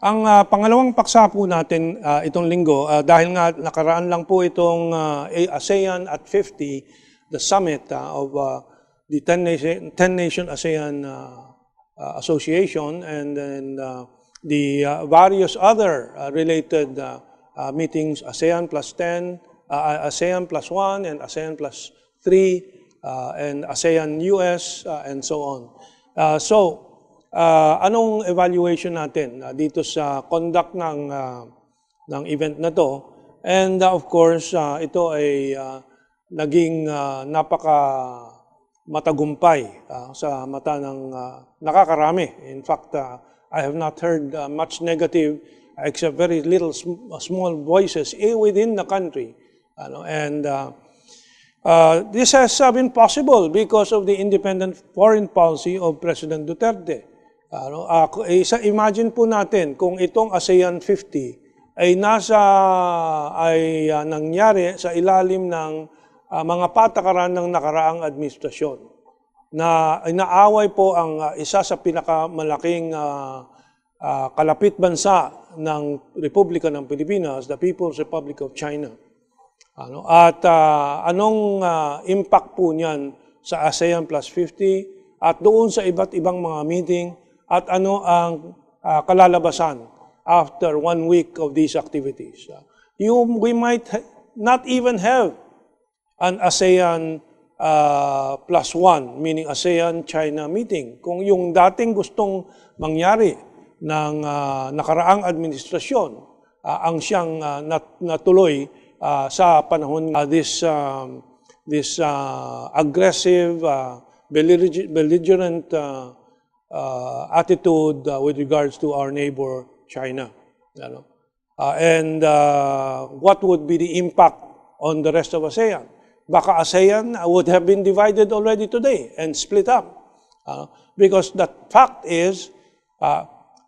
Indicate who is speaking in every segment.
Speaker 1: Ang pangalawang paksa po natin itong linggo, dahil nga nakaraan lang po itong ASEAN at 50, the summit of the 10-nation ASEAN Association, and then the various other related meetings, ASEAN plus 10, ASEAN plus 1, and ASEAN plus 3, and ASEAN-US, and so on. Anong evaluation natin dito sa conduct ng event na to? And of course, ito ay naging napaka matagumpay sa mata ng nakakarami. In fact, I have not heard much negative except very little small voices within the country. This has been possible because of the independent foreign policy of President Duterte. Imagine po natin kung itong ASEAN 50 ay nangyari sa ilalim ng mga patakaran ng nakaraang administrasyon na inaaway po ang isa sa pinakamalaking kalapit bansa ng Republika ng Pilipinas, the People's Republic of China. Anong impact po niyan sa ASEAN plus 50 at doon sa iba't ibang mga meeting? At ano ang kalalabasan after 1 week of these activities? We might not even have an ASEAN plus 1, meaning ASEAN-China meeting. Kung yung dating gustong mangyari ng nakaraang administrasyon ang siyang natuloy sa panahon this aggressive, belligerent attitude with regards to our neighbor China. What would be the impact on the rest of ASEAN? Baka ASEAN would have been divided already today and split up. Because the fact is,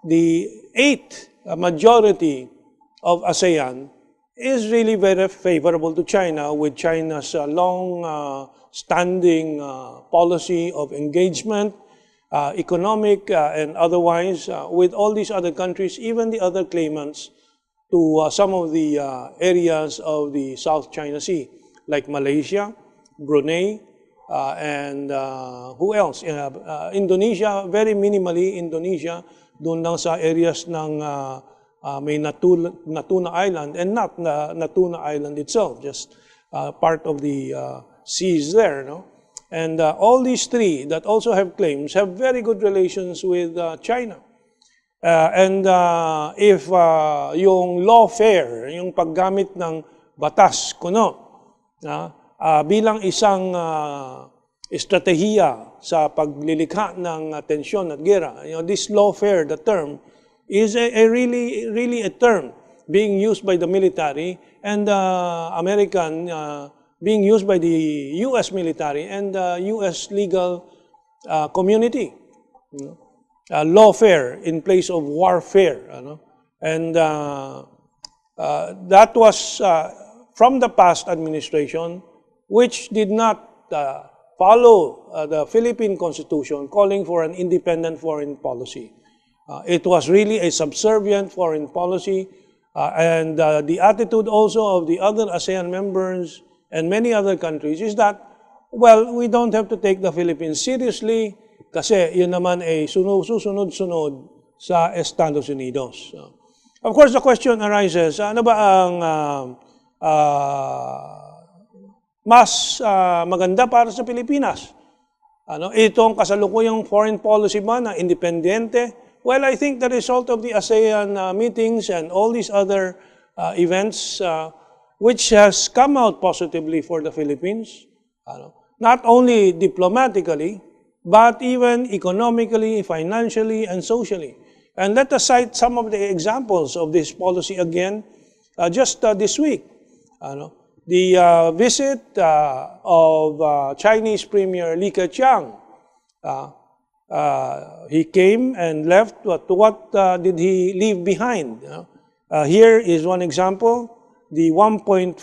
Speaker 1: the 8 majority of ASEAN is really very favorable to China, with China's long-standing policy of engagement, economic and otherwise, with all these other countries, even the other claimants to some of the areas of the South China Sea, like Malaysia, Brunei, and who else? Indonesia, very minimally Indonesia, doon lang sa areas ng may Natuna Island, and not Natuna Island itself, just part of the seas there, no? And all these 3 that also have claims have very good relations with China. If yung lawfare, yung paggamit ng batas kuno, bilang isang estratehiya sa paglilikha ng tensyon at gera, this lawfare, the term, is really a term being used by the military and American being used by the U.S. military and the U.S. legal community. Lawfare in place of warfare. That was from the past administration, which did not follow the Philippine Constitution calling for an independent foreign policy. It was really a subservient foreign policy, and the attitude also of the other ASEAN members and many other countries is that, well, we don't have to take the Philippines seriously kasi yun naman ay susunod-sunod sa Estados Unidos. Of course, the question arises, ano ba ang mas maganda para sa Pilipinas? Itong kasalukuyang foreign policy ba na independente? Well, I think the result of the ASEAN meetings and all these other events which has come out positively for the Philippines, not only diplomatically, but even economically, financially, and socially. And let us cite some of the examples of this policy again, just this week. The visit of Chinese Premier Li Keqiang. He came and left, what did he leave behind? Here is one example. The 1.15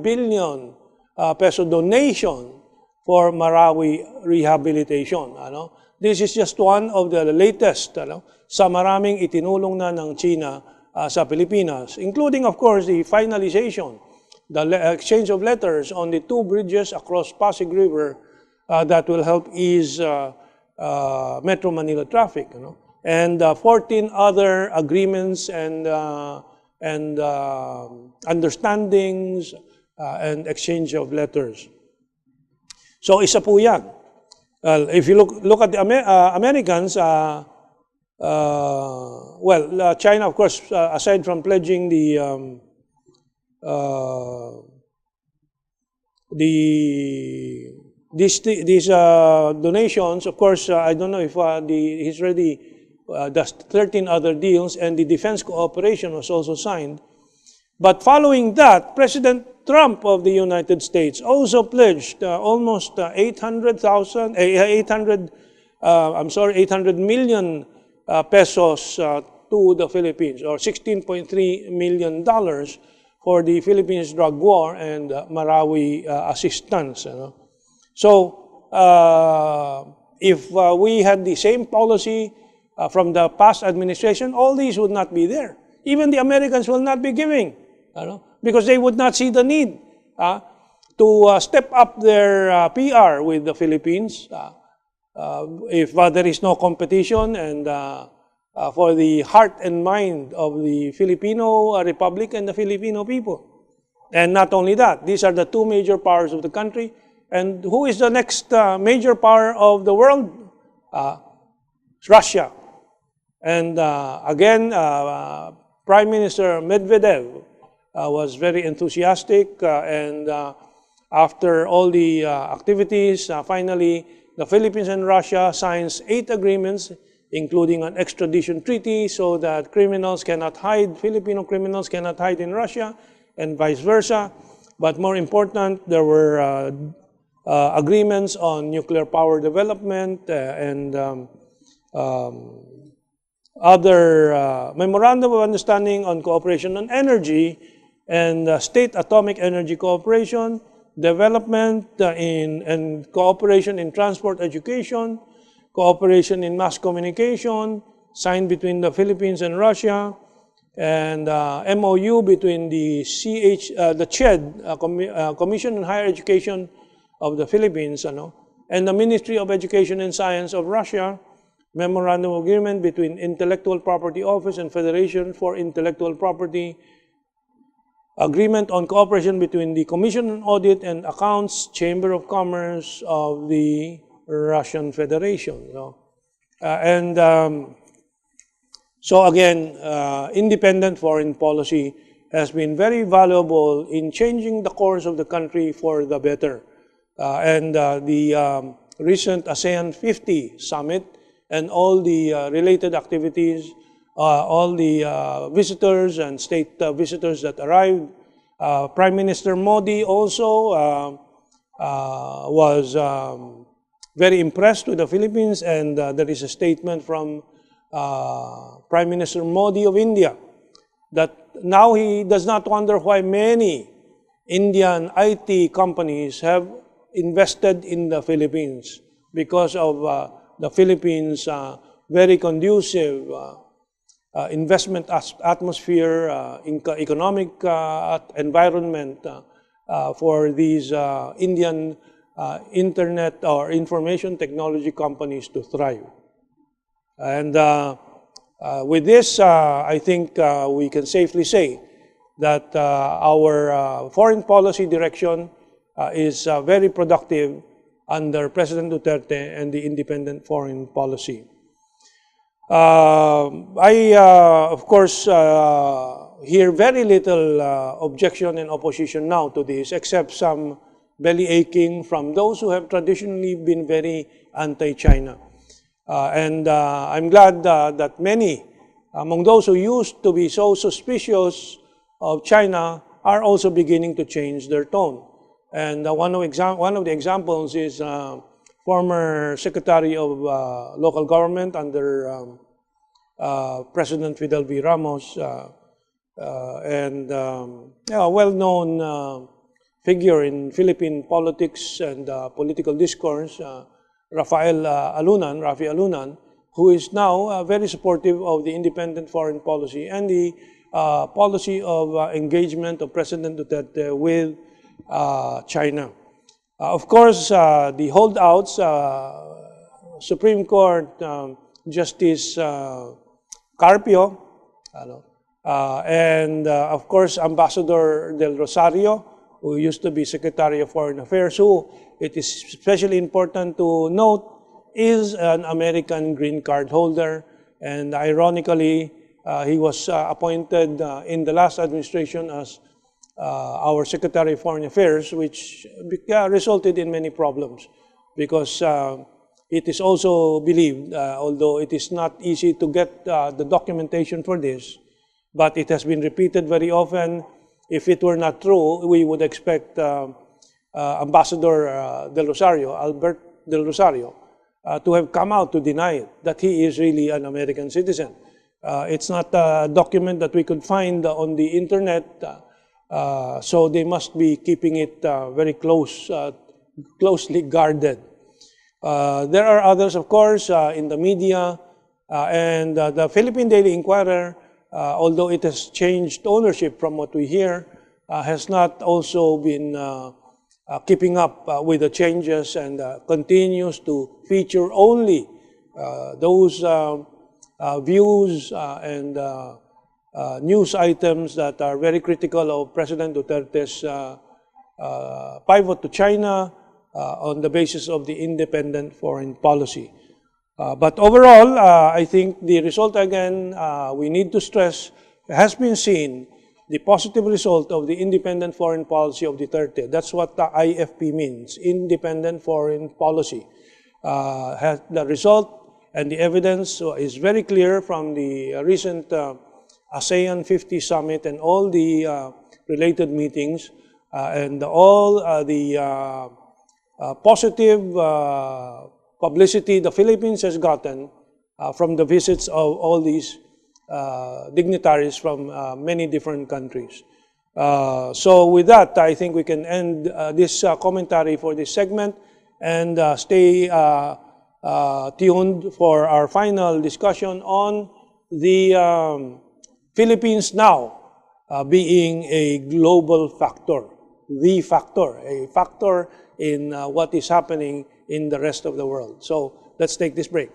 Speaker 1: billion peso donation for Marawi rehabilitation. this is just one of the latest sa maraming itinulong na ng China sa Pilipinas, including, of course, the finalization, the exchange of letters on the 2 bridges across Pasig River that will help ease Metro Manila traffic, and 14 other agreements and understandings and exchange of letters. So isa po yan. If you look at the Americans, China, of course, aside from pledging these donations, of course, I don't know if he's already does 13 other deals, and the defense cooperation was also signed. But following that, President Trump of the United States also pledged almost 800 million pesos to the Philippines, or $16.3 million for the Philippines drug war and Marawi assistance. So, if we had the same policy from the past administration, all these would not be there. Even the Americans will not be giving, because they would not see the need to step up their PR with the Philippines if there is no competition and for the heart and mind of the Filipino Republic and the Filipino people. And not only that, these are the 2 major powers of the country. And who is the next major power of the world? Russia. And again, Prime Minister Medvedev was very enthusiastic, and after all the activities, finally, the Philippines and Russia signs 8 agreements, including an extradition treaty, so that criminals cannot hide, Filipino criminals cannot hide in Russia, and vice versa. But more important, there were agreements on nuclear power development and other memorandum of understanding on cooperation on energy and state atomic energy cooperation, development and cooperation in transport education, cooperation in mass communication, signed between the Philippines and Russia, and MOU between the CHED, Commission on Higher Education of the Philippines, and the Ministry of Education and Science of Russia, memorandum of agreement between Intellectual Property Office and Federation for Intellectual Property, agreement on cooperation between the Commission on Audit and Accounts, Chamber of Commerce of the Russian Federation. So again, independent foreign policy has been very valuable in changing the course of the country for the better. The recent ASEAN 50 summit and all the related activities, all the visitors and state visitors that arrived. Prime Minister Modi also was very impressed with the Philippines, and there is a statement from Prime Minister Modi of India that now he does not wonder why many Indian IT companies have invested in the Philippines, because of the Philippines' very conducive investment atmosphere, economic environment for these Indian internet or information technology companies to thrive. And with this, I think we can safely say that our foreign policy direction is very productive under President Duterte and the independent foreign policy. Of course, hear very little objection and opposition now to this, except some belly aching from those who have traditionally been very anti-China. I'm glad that many among those who used to be so suspicious of China are also beginning to change their tone. And one of the examples is former Secretary of Local Government under President Fidel V. Ramos, and a well-known figure in Philippine politics and political discourse, Rafi Alunan, who is now very supportive of the independent foreign policy and the policy of engagement of President Duterte with China. Of course, the holdouts, Supreme Court Justice Carpio, and of course, Ambassador Del Rosario, who used to be Secretary of Foreign Affairs, who it is especially important to note is an American green card holder. And ironically, he was appointed in the last administration as our Secretary of Foreign Affairs, which resulted in many problems because it is also believed, although it is not easy to get the documentation for this, but it has been repeated very often. If it were not true, we would expect Ambassador Albert Del Rosario, to have come out to deny it, that he is really an American citizen. It's not a document that we could find on the internet, so they must be keeping it very closely guarded. There are others, of course, in the media, and the Philippine Daily Inquirer, although it has changed ownership from what we hear, has not also been keeping up with the changes and continues to feature only those views and news items that are very critical of President Duterte's pivot to China on the basis of the independent foreign policy. But overall, I think the result, again, we need to stress, has been seen, the positive result of the independent foreign policy of Duterte. That's what the IFP means, independent foreign policy. The result and the evidence is very clear from the recent ASEAN 50 summit and all the related meetings and all the positive publicity the Philippines has gotten from the visits of all these dignitaries from many different countries. So with that, I think we can end this commentary for this segment and stay tuned for our final discussion on the Philippines now being a global factor, a factor in what is happening in the rest of the world. So let's take this break.